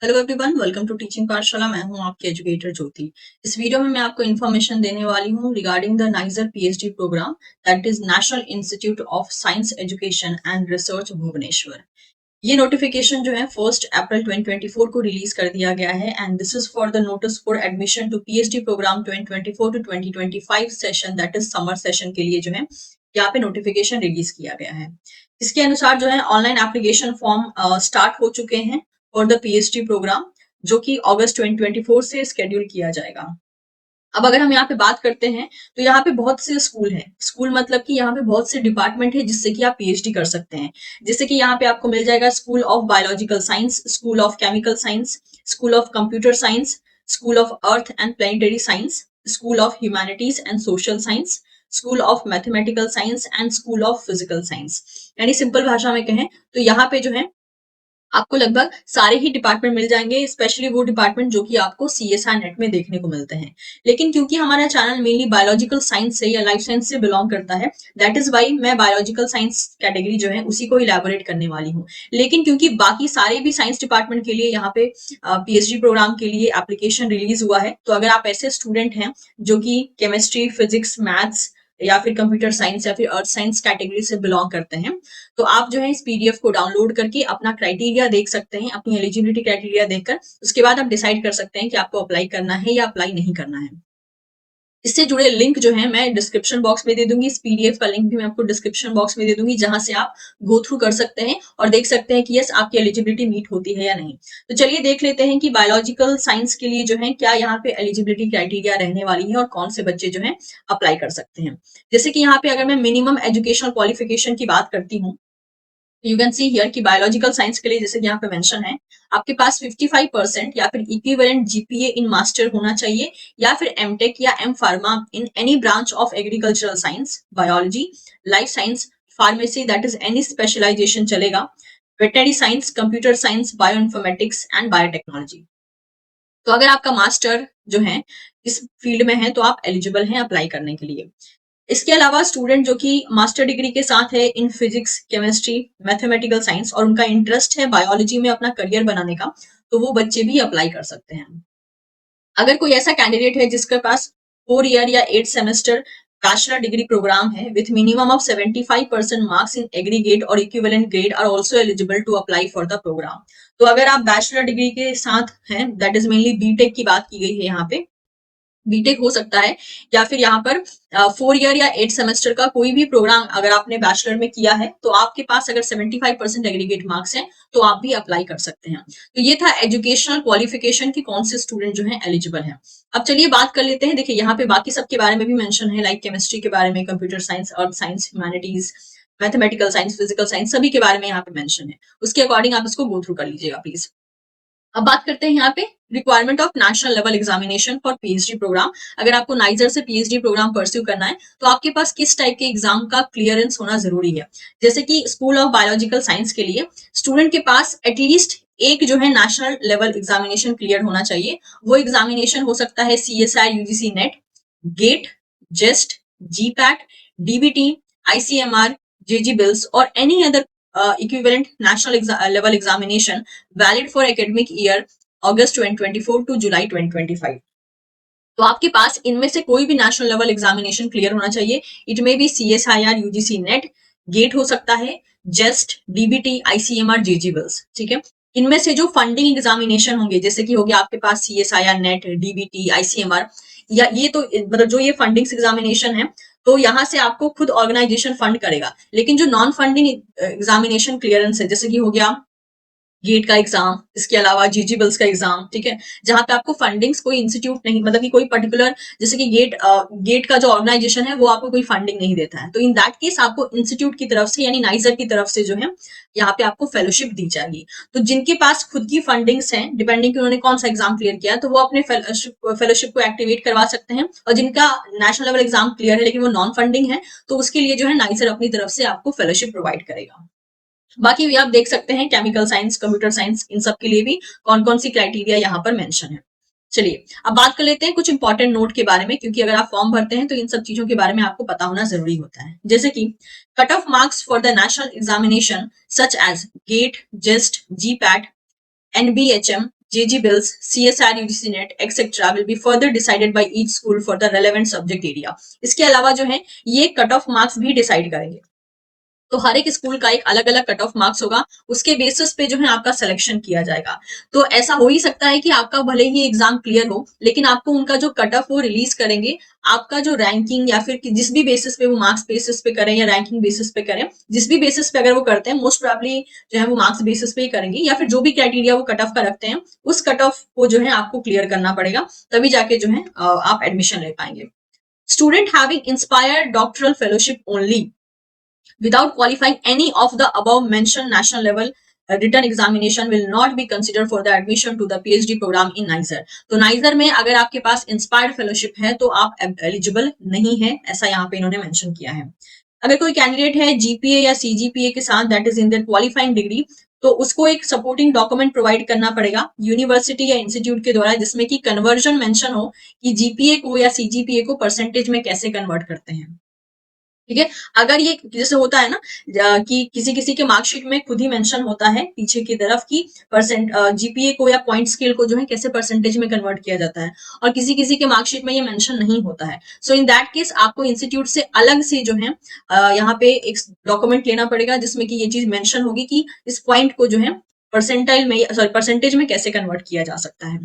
Hello everyone, welcome to teaching Pathshala. मैं हूं आपकी एजुकेटर ज्योति। इस वीडियो में मैं आपको इन्फॉर्मेशन देने वाली हूं regarding the NISER PhD programme, that is national institute of science education and research Bhubaneswar. ये नोटिफिकेशन जो है 1 अप्रैल 2024 को रिलीज कर दिया गया है and this is for the notice for admission to PhD programme 2024 to 2025 session, that is summer session के लिए जो है यहाँ पे नोटिफिकेशन रिलीज किया गया है। इसके अनुसार जो है ऑनलाइन एप्लीकेशन फॉर्म स्टार्ट हो चुके हैं फॉर द पीएचडी प्रोग्राम, जो कि अगस्त 2024 से शेड्यूल किया जाएगा। अब अगर हम यहाँ पे बात करते हैं तो यहाँ पे बहुत से स्कूल हैं। स्कूल मतलब कि यहाँ पे बहुत से डिपार्टमेंट है जिससे कि आप पीएचडी कर सकते हैं। जैसे कि यहाँ पे आपको मिल जाएगा school of biological science, school of chemical science, school of computer science, school of earth and planetary science, school of humanities and social science, school of mathematical science and school of physical science. यानी simple भाषा में कहें तो यहाँ पे जो है आपको लगभग सारे ही डिपार्टमेंट मिल जाएंगे, स्पेशली वो डिपार्टमेंट जो कि आपको सीएसआई नेट में देखने को मिलते हैं। लेकिन क्योंकि हमारा चैनल मेनली बायोलॉजिकल साइंस से या लाइफ साइंस से बिलोंग करता है, दैट इज वाई मैं बायोलॉजिकल साइंस कैटेगरी जो है उसी को इलेबोरेट करने वाली हूँ। लेकिन क्योंकि बाकी सारे भी साइंस डिपार्टमेंट के लिए यहाँ पे पीएचडी प्रोग्राम के लिए एप्लीकेशन रिलीज हुआ है, तो अगर आप ऐसे स्टूडेंट हैं जो कि केमिस्ट्री, फिजिक्स, मैथ्स या फिर कंप्यूटर साइंस या फिर अर्थ साइंस कैटेगरी से बिलोंग करते हैं, तो आप जो है इस पीडीएफ को डाउनलोड करके अपना क्राइटेरिया देख सकते हैं, अपनी एलिजिबिलिटी क्राइटेरिया देखकर उसके बाद आप डिसाइड कर सकते हैं कि आपको अप्लाई करना है या अप्लाई नहीं करना है। इससे जुड़े लिंक जो है मैं डिस्क्रिप्शन बॉक्स में दे दूंगी। इस पीडीएफ का लिंक भी मैं आपको डिस्क्रिप्शन बॉक्स में दे दूंगी, जहां से आप गो थ्रू कर सकते हैं और देख सकते हैं कि यस आपकी एलिजिबिलिटी मीट होती है या नहीं। तो चलिए देख लेते हैं कि बायोलॉजिकल साइंस के लिए जो है क्या यहाँ पे एलिजिबिलिटी क्राइटेरिया रहने वाली है और कौन से बच्चे जो है अप्लाई कर सकते हैं। जैसे कि यहाँ पे अगर मैं मिनिमम एजुकेशनल क्वालिफिकेशन की बात करती हूँ, यू कैन सी हियर कि बायोलॉजिकल साइंस के लिए जैसे कि यहाँ पे मेंशन है, आपके पास 55% या फिर इक्विवेलेंट जीपीए इन मास्टर होना चाहिए, या फिर एमटेक या M pharma in any branch of agricultural science, biology, life science, pharmacy, that is any specialization चलेगा, veterinary science, computer science, bioinformatics and biotechnology. तो अगर आपका मास्टर जो है इस फील्ड में है तो आप एलिजिबल हैं अप्लाई करने के लिए। इसके अलावा स्टूडेंट जो कि मास्टर डिग्री के साथ है in physics, chemistry, mathematical science और उनका इंटरेस्ट है बायोलॉजी में अपना करियर बनाने का, तो वो बच्चे भी अप्लाई कर सकते हैं। अगर कोई ऐसा कैंडिडेट है जिसके पास 4 ईयर या 8 सेमेस्टर बैचलर डिग्री प्रोग्राम है with minimum of 75% marks in aggregate और equivalent grade are also eligible to apply for the program. तो अगर आप बैचलर डिग्री के साथ हैं, दैट इज मेनली बीटेक की बात की गई है यहाँ पे, बीटेक हो सकता है या फिर यहाँ पर 4 ईयर या 8 सेमेस्टर का कोई भी प्रोग्राम अगर आपने बैचलर में किया है, तो आपके पास अगर 75% एग्रीगेट मार्क्स हैं तो आप भी अप्लाई कर सकते हैं। तो ये था एजुकेशनल क्वालिफिकेशन की कौन से स्टूडेंट जो है एलिजिबल हैं। अब चलिए बात कर लेते हैं। देखिए यहाँ पे बाकी सबके बारे में भी मेंशन है, लाइक केमिस्ट्री के बारे में, computer science, earth science, humanities, mathematical science, physical science, सभी के बारे में यहाँ पे मेंशन है। उसके अकॉर्डिंग आप इसको गो थ्रू कर लीजिएगा प्लीज। अब बात करते हैं यहाँ पे requirement of national level examination for PhD programme. अगर आपको नाइजर से पीएचडी प्रोग्राम परस्यू करना है तो आपके पास किस टाइप के एग्जाम का क्लियरेंस होना जरूरी है। जैसे कि स्कूल ऑफ बायोलॉजिकल साइंस के लिए स्टूडेंट के पास एटलीस्ट एक जो है नेशनल लेवल एग्जामिनेशन क्लियर होना चाहिए। वो एग्जामिनेशन हो सकता है CSI, UGC NET, GATE, JEST, GPAT, DBT, ICMR, जेजी बिल्स और any other equivalent national level examination valid for academic year August 2024 to July 2025। तो आपके पास इनमें से कोई भी नेशनल लेवल एग्जामिनेशन क्लियर होना चाहिए। It may be CSIR, UGC NET, GATE हो सकता है, जेस्ट, डीबीटी, आईसीएमआर, जेजी बिल्स, ठीक है। इनमें से जो फंडिंग एग्जामिनेशन होंगे, जैसे कि हो गया आपके पास सीएसआईआर, नेट, डीबीटी, आईसीएमआर, या ये तो मतलब जो ये फंडिंग एग्जामिनेशन है तो यहाँ से आपको खुद ऑर्गेनाइजेशन फंड करेगा। लेकिन जो नॉन फंडिंग एग्जामिनेशन क्लियरेंस है, जैसे कि हो गया गेट का एग्जाम, इसके अलावा जीजी बिल्स का एग्जाम, ठीक है, जहां पे आपको फंडिंग्स कोई इंस्टीट्यूट नहीं, मतलब कि कोई पर्टिकुलर, जैसे कि गेट का जो ऑर्गेनाइजेशन है वो आपको कोई फंडिंग नहीं देता है, तो इन दैट केस आपको इंस्टीट्यूट की तरफ से यानी नाइजर की तरफ से जो है यहाँ पे आपको फेलोशिप दी जाएगी। तो जिनके पास खुद की फंडिंग्स हैं, डिपेंडिंग कि उन्होंने कौन सा एग्जाम क्लियर किया, तो वो अपने फेलोशिप को एक्टिवेट करवा सकते हैं। और जिनका नेशनल लेवल एग्जाम क्लियर है लेकिन वो नॉन फंडिंग है, तो उसके लिए जो है नाइजर अपनी तरफ से आपको फेलोशिप प्रोवाइड करेगा। बाकी भी आप देख सकते हैं केमिकल साइंस, कंप्यूटर साइंस, इन सब के लिए भी कौन कौन सी क्राइटेरिया यहाँ पर मेंशन है। चलिए अब बात कर लेते हैं कुछ इंपॉर्टेंट नोट के बारे में, क्योंकि अगर आप फॉर्म भरते हैं तो इन सब चीजों के बारे में आपको पता होना जरूरी होता है। जैसे कि cut off marks for the national examination such as GATE, JEST, GPAT, NBHM, JG bills, CSR, UGC net, etc. will be further decided by each school for the relevant subject area. इसके अलावा जो है ये cut off marks भी decide करेंगे। तो हर एक school का एक अलग अलग कट ऑफ मार्क्स होगा, उसके बेसिस पे जो है आपका सिलेक्शन किया जाएगा। तो ऐसा हो ही सकता है कि आपका भले ही एग्जाम क्लियर हो, लेकिन आपको उनका जो कट ऑफ वो रिलीज करेंगे, आपका जो रैंकिंग या फिर जिस भी बेसिस पे वो मार्क्स बेसिस पे करें या रैंकिंग बेसिस पे करें, जिस भी बेसिस पे अगर वो करते हैं, मोस्ट प्रोबेबली जो है वो मार्क्स बेसिस पे ही करेंगे, या फिर जो भी क्राइटेरिया वो कट ऑफ का रखते हैं, उस कट ऑफ को जो है आपको क्लियर करना पड़ेगा, तभी जाके जो है आप एडमिशन ले पाएंगे। Student having inspired doctoral fellowship only without qualifying any of the above mentioned national level written examination will not be considered for the admission to the PhD program in NISER. तो niger में अगर आपके पास inspired fellowship है तो आप eligible नहीं है, ऐसा यहाँ पे इन्होंने मेंशन किया है। अगर कोई कैंडिडेट है जीपीए या सीजीपीए के साथ that is in their qualifying degree, तो उसको एक सपोर्टिंग डॉक्यूमेंट प्रोवाइड करना पड़ेगा यूनिवर्सिटी या इंस्टीट्यूट के द्वारा, जिसमें कि कन्वर्जन मेंशन हो कि जीपीए को या सीजीपीए को परसेंटेज में कैसे कन्वर्ट करते हैं। ठीक है, अगर ये जैसे होता है ना कि किसी किसी के मार्कशीट में खुद ही मेंशन होता है पीछे की तरफ की परसेंट जीपीए को या पॉइंट स्केल को जो है कैसे परसेंटेज में कन्वर्ट किया जाता है, और किसी किसी के मार्कशीट में ये मेंशन नहीं होता है। सो इन दैट केस आपको इंस्टीट्यूट से अलग से जो है यहाँ पे एक डॉक्यूमेंट लेना पड़ेगा, जिसमें कि ये चीज मेंशन होगी कि इस पॉइंट को जो है परसेंटाइल में सॉरी परसेंटेज में कैसे कन्वर्ट किया जा सकता है।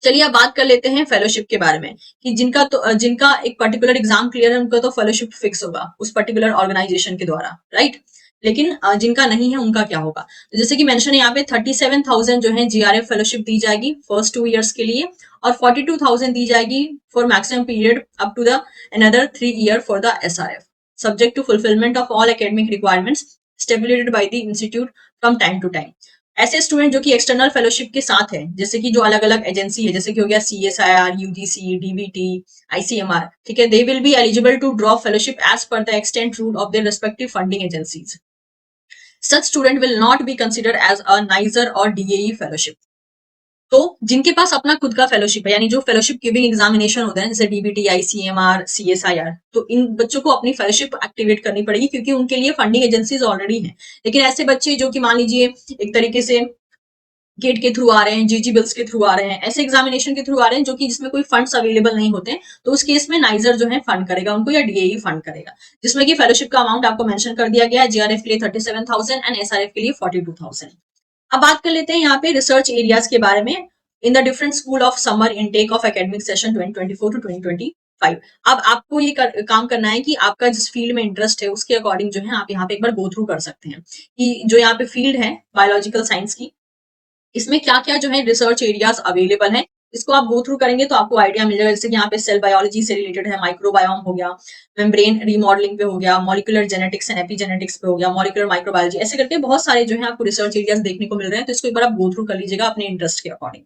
चलिए अब बात कर लेते हैं फेलोशिप के बारे में, कि जिनका एक पर्टिकुलर एग्जाम क्लियर है उनका तो फेलोशिप फिक्स होगा उस पर्टिकुलर ऑर्गेनाइजेशन के द्वारा, राइट। लेकिन जिनका नहीं है उनका क्या होगा, तो जैसे कि मेंशन है यहाँ पे 37,000 जो है जीआरएफ फेलोशिप दी जाएगी फर्स्ट 2 इयर्स के लिए, और 42,000 दी जाएगी for maximum period up to the another 3 year for the SRF, subject to fulfilment of all academic requirements stipulated by the institute from time to time. ऐसे स्टूडेंट जो कि external fellowship के साथ है, जैसे कि जो अलग अलग एजेंसी है, जैसे कि हो गया CSIR, UGC, DBT, ICMR, ठीक है, they will be eligible to draw fellowship as per the extant rule of their respective funding agencies. Such student will not be considered as a NISER और DAE fellowship. तो जिनके पास अपना खुद का fellowship है, यानी जो फेलोशिप गिविंग एग्जामिनेशन होते हैं जैसे DBT, ICMR, CSIR, तो इन बच्चों को अपनी फेलोशिप एक्टिवेट करनी पड़ेगी, क्योंकि उनके लिए फंडिंग एजेंसीज ऑलरेडी हैं। लेकिन ऐसे बच्चे जो कि मान लीजिए एक तरीके से गेट के थ्रू आ रहे हैं, जीजी बिल्स के थ्रू आ रहे हैं, ऐसे एग्जामिनेशन के थ्रू आ रहे हैं जो कि जिसमें कोई फंड्स अवेलेबल नहीं होते, तो उस केस में नाइजर जो है फंड करेगा उनको, या DAE फंड करेगा, जिसमें कि फेलोशिप का अमाउंट आपको मेंशन कर दिया गया है, जीआरएफ के लिए 37,000 एंड SRF के लिए 42,000। अब बात कर लेते हैं यहाँ पे रिसर्च एरियाज के बारे में in the different school of summer intake of academic session 2024 to 2025। अब आपको ये काम करना है कि आपका जिस फील्ड में इंटरेस्ट है उसके अकॉर्डिंग जो है आप यहाँ पे एक बार गो थ्रू कर सकते हैं कि जो यहाँ पे फील्ड है बायोलॉजिकल साइंस की, इसमें क्या क्या जो है रिसर्च एरियाज अवेलेबल हैं, इसको आप गो थ्रू करेंगे तो आपको आइडिया मिल जाएगा। जैसे कि यहाँ पे सेल बायोलॉजी से रिलेटेड है, माइक्रोबायोम हो गया, मेम्ब्रेन रीमॉडलिंग पे हो गया, मॉलिक्यूलर जेनेटिक्स एंड एपिजेनेटिक्स पे हो गया, मॉलिक्यूलर माइक्रोबायोलॉजी, ऐसे करके बहुत सारे जो है आपको रिसर्च एरियाज देखने को मिल रहे हैं, तो इसको एक बार आप गो थ्रू कर लीजिएगा अपने इंटरेस्ट के अकॉर्डिंग।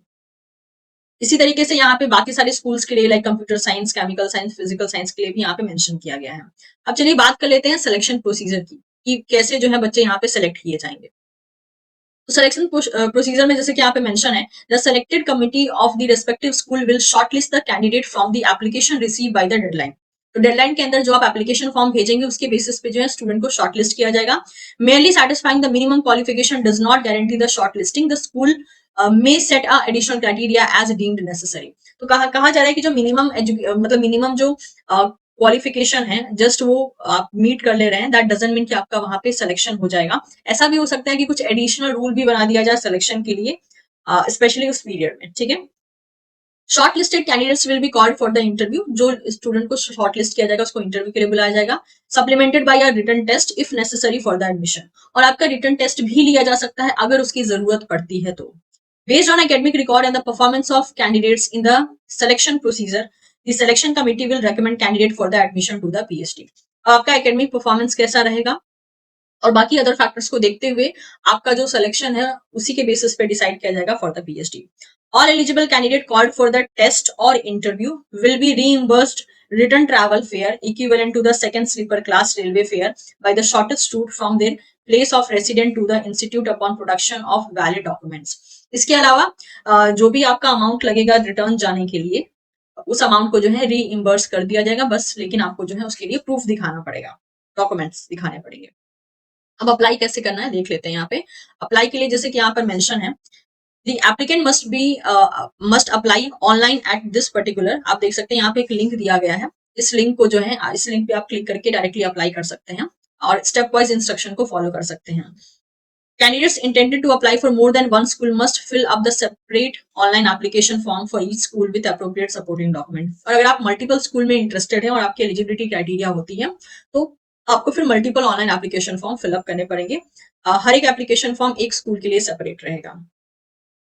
इसी तरीके से यहाँ पे बाकी सारे स्कूल्स के लिए like computer science, chemical science, physical science के लिए भी यहाँ पे मेंशन किया गया है। अब चलिए बात कर लेते हैं सिलेक्शन प्रोसीजर की, कि कैसे जो है बच्चे यहाँ पे सेलेक्ट किए जाएंगे। तो सिलेक्शन प्रोसीजर में जैसे कि यहाँ पे मेंशन है, the selected committee of the respective school will shortlist the candidate from the application receive by the deadline. तो डेडलाइन के अंदर जो आप एप्लीकेशन फॉर्म भेजेंगे उसके बेसिस पे जो है स्टूडेंट को शॉर्टलिस्ट किया जाएगा। Merely satisfying the minimum qualification does not guarantee the shortlisting, the school may set a additional criteria as deemed necessary. तो कहा जा रहा है कि जो मिनिमम मतलब मिनिमम जो क्वालिफिकेशन है जस्ट वो आप मीट कर ले रहे हैं, दैट डजंट मीन कि आपका वहां पे सिलेक्शन हो जाएगा। ऐसा भी हो सकता है कि कुछ एडिशनल रूल भी बना दिया जाए सिलेक्शन के लिए, स्पेशली उस पीरियड में, ठीक है। Short listed candidates will be called for the interview, जो स्टूडेंट को शॉर्ट लिस्ट किया जाएगा उसको इंटरव्यू के लिए बुलाया जाएगा, supplemented by a written test if necessary for the admission. और आपका रिटन टेस्ट भी लिया जा सकता है अगर उसकी जरूरत पड़ती है तो। Based on academic record and the performance of candidates in the selection procedure, the selection committee will recommend candidate for the admission to the PhD. अब आपका एकेडमिक परफॉर्मेंस कैसा रहेगा और बाकी अदर फैक्टर्स को देखते हुए आपका जो सिलेक्शन है उसी के बेसिस पे डिसाइड किया जाएगा for the PhD. All eligible candidate called for the test or interview will be reimbursed return travel fare equivalent to the second sleeper class railway fare by the shortest route from their place of residence to the institute upon production of valid documents. इसके अलावा जो भी आपका amount लगेगा return जाने के लिए उस अमाउंट को जो है रीइम्बर्स कर दिया जाएगा बस, लेकिन आपको जो है उसके लिए प्रूफ दिखाना पड़ेगा, डॉक्यूमेंट्स दिखाने पड़ेंगे। अब अप्लाई कैसे करना है देख लेते हैं। यहाँ पे अप्लाई के लिए जैसे कि यहाँ पर मेंशन है, The applicant must apply online at this particular, आप देख सकते हैं यहाँ पे एक लिंक दिया गया है, इस लिंक को जो है इस लिंक पे आप क्लिक करके डायरेक्टली अप्लाई कर सकते हैं और स्टेप वाइज इंस्ट्रक्शन को फॉलो कर सकते हैं. Candidates intended to apply for more than one school must fill up the separate online application form for each school with appropriate supporting document. और अगर आप मल्टीपल स्कूल में इंटरेस्टेड हैं और आपकी एलिजिबिलिटी क्राइटेरिया होती है तो आपको फिर multiple online application form fill up करने पड़ेंगे. हर एक एप्लीकेशन फॉर्म एक स्कूल के लिए सेपरेट रहेगा.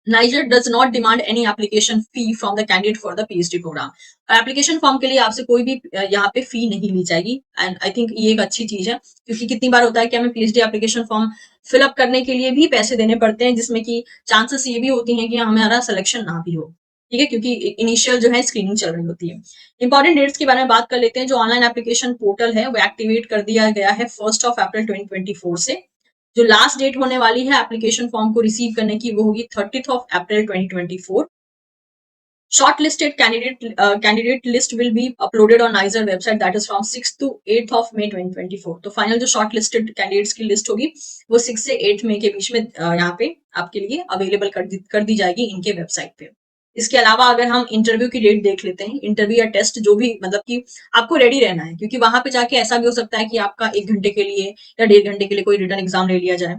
Niger does not demand any application fee from the candidate for the PhD program. और एप्लीकेशन फॉर्म के लिए आपसे कोई भी यहाँ पे फी नहीं ली जाएगी एंड आई थिंक ये एक अच्छी चीज है क्योंकि कितनी बार होता है कि हमें पीएचडी एप्लीकेशन फॉर्म फिलअप करने के लिए भी पैसे देने पड़ते हैं जिसमें कि चांसेस ये भी होती हैं कि हमारा सिलेक्शन ना भी हो. ठीक है, क्योंकि इनिशियल जो है स्क्रीनिंग चल रही होती है. इंपॉर्टेंट डेट्स के बारे में बात कर लेते हैं. जो ऑनलाइन एप्लीकेशन पोर्टल है वो एक्टिवेट कर दिया गया है 1 अप्रैल 2024 से. जो लास्ट डेट होने वाली है एप्लीकेशन फॉर्म को रिसीव करने की वो होगी 30 अप्रैल 2024. Shortlisted candidate list will be uploaded on NISER website that is from 6th to 8th of May 2024. तो फाइनल जो shortlisted candidates की लिस्ट होगी वो 6 से 8 मई के बीच में यहाँ पे आपके लिए अवेलेबल कर दी जाएगी इनके वेबसाइट पे. इसके अलावा अगर हम इंटरव्यू की डेट देख लेते हैं, इंटरव्यू या टेस्ट जो भी मतलब कि आपको रेडी रहना है क्योंकि वहां पे जाके ऐसा भी हो सकता है कि आपका 1 घंटे के लिए या 1.5 घंटे के लिए कोई रिटर्न एग्जाम ले लिया जाए.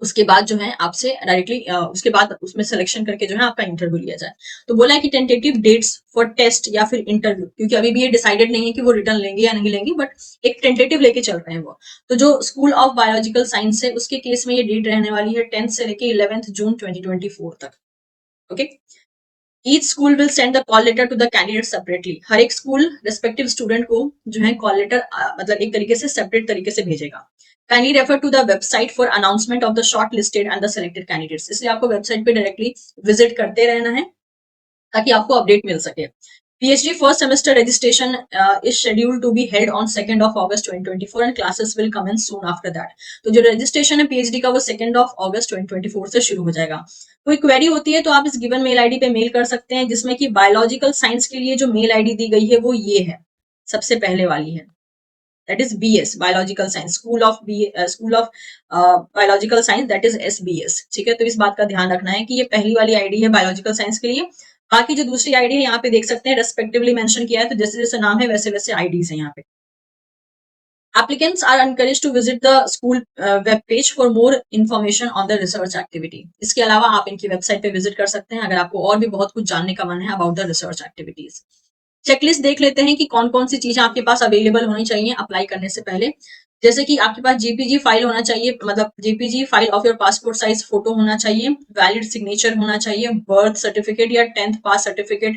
उसके बाद जो है आपसे डायरेक्टली उसके बाद उसमें सिलेक्शन करके जो है आपका इंटरव्यू लिया जाए. तो बोला है कि टेंटेटिव डेट्स फॉर टेस्ट या फिर इंटरव्यू, क्योंकि अभी भी ये डिसाइडेड नहीं है कि वो रिटर्न लेंगे या नहीं लेंगे, बट एक टेंटेटिव लेके चल रहे हैं वो. तो जो स्कूल ऑफ बायोलॉजिकल साइंस है उसके केस में ये डेट रहने वाली है 10th से लेके 11th जून 2024 तक. Okay. Each school will send the call letter to the candidate separately. हर एक स्कूल रिस्पेक्टिव स्टूडेंट को जो है कॉल लेटर मतलब एक तरीके से सेपरेट तरीके से भेजेगा. Kindly refer to the website for announcement of the shortlisted and the selected candidates. इसलिए आपको वेबसाइट पे डायरेक्टली विजिट करते रहना है ताकि आपको अपडेट मिल सके. PhD first semester registration is scheduled to be held on 2nd of August 2024 and classes will commence soon after that. तो जो रजिस्ट्रेशन है PhD का वो 2nd of August 2024 से शुरू हो जाएगा. कोई क्वेरी होती है तो आप इस गिवन मेल आईडी पे मेल कर सकते हैं जिसमें कि बायोलॉजिकल साइंस के लिए जो मेल आईडी दी गई है वो ये है, सबसे पहले वाली है. That is BS Biological Science School of Biological Science, that is SBS. ठीक है, तो इस बात का ध्यान रखना है कि ये पहली वाली आईडी है बायोलॉजिकल साइंस के लिए. बाकी जो दूसरी आईडी है यहाँ पे देख सकते हैं रेस्पेक्टिवली मेंशन किया है, तो जैसे जैसे नाम है वैसे वैसे आईडीज है यहाँ पे. Applicants are encouraged to visit the school web page for more information on the research activity. इसके अलावा आप इनकी वेबसाइट पे विजिट कर सकते हैं अगर आपको और भी बहुत कुछ जानने का मन है about the research activities. Checklist देख लेते हैं कि कौन कौन सी चीजें आपके पास अवेलेबल होनी चाहिए अप्लाई करने से पहले. जैसे कि आपके पास जेपीजी फाइल होना चाहिए, मतलब JPG file of your passport size photo होना चाहिए, वैलिड सिग्नेचर होना चाहिए, बर्थ सर्टिफिकेट या 10th pass certificate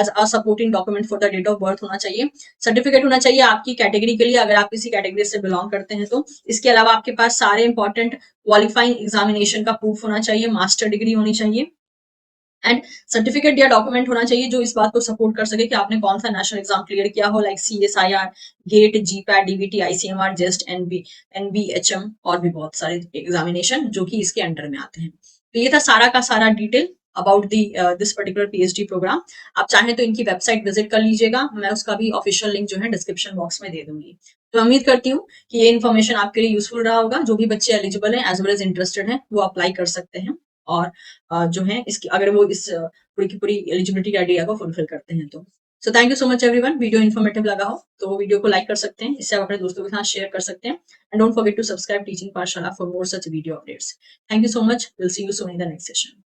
as a supporting document for the date of birth होना चाहिए. सर्टिफिकेट होना चाहिए आपकी कैटेगरी के लिए अगर आप किसी कैटेगरी से बिलोंग करते हैं तो. इसके अलावा आपके पास सारे इंपॉर्टेंट क्वालिफाइंग एग्जामिनेशन का प्रूफ होना चाहिए, मास्टर डिग्री होनी चाहिए एंड सर्टिफिकेट या डॉक्यूमेंट होना चाहिए जो इस बात को सपोर्ट कर सके कि आपने कौन सा नेशनल एग्जाम क्लियर किया हो, like CSIR, GATE, GPAT, DBT, ICMR, JEST, NBHM और भी बहुत सारे एग्जामिनेशन जो कि इसके अंडर में आते हैं. तो ये था सारा का सारा detail about this particular PhD programme. आप चाहें तो इनकी वेबसाइट विजिट कर लीजिएगा, मैं उसका भी ऑफिशियल लिंक जो है डिस्क्रिप्शन बॉक्स में दे दूंगी. तो उम्मीद करती हूँ कि ये इन्फॉर्मेशन आपके लिए यूजफुल रहा होगा. जो भी बच्चे एलिजिबल हैं एज वेल एज इंटरेस्टेड हैं वो अप्लाई कर सकते हैं और जो है इसकी अगर वो इस पूरी की पूरी एलिजिबिलिटी क्राइटेरिया को फुलफिल करते हैं तो. So thank you so much everyone. Video informative लगा हो तो वीडियो को लाइक कर सकते हैं, इससे आप अपने दोस्तों के साथ शेयर कर सकते हैं and don't forget to subscribe teaching Pathshala for more such video updates. Thank you so much. Will see you soon in the next session.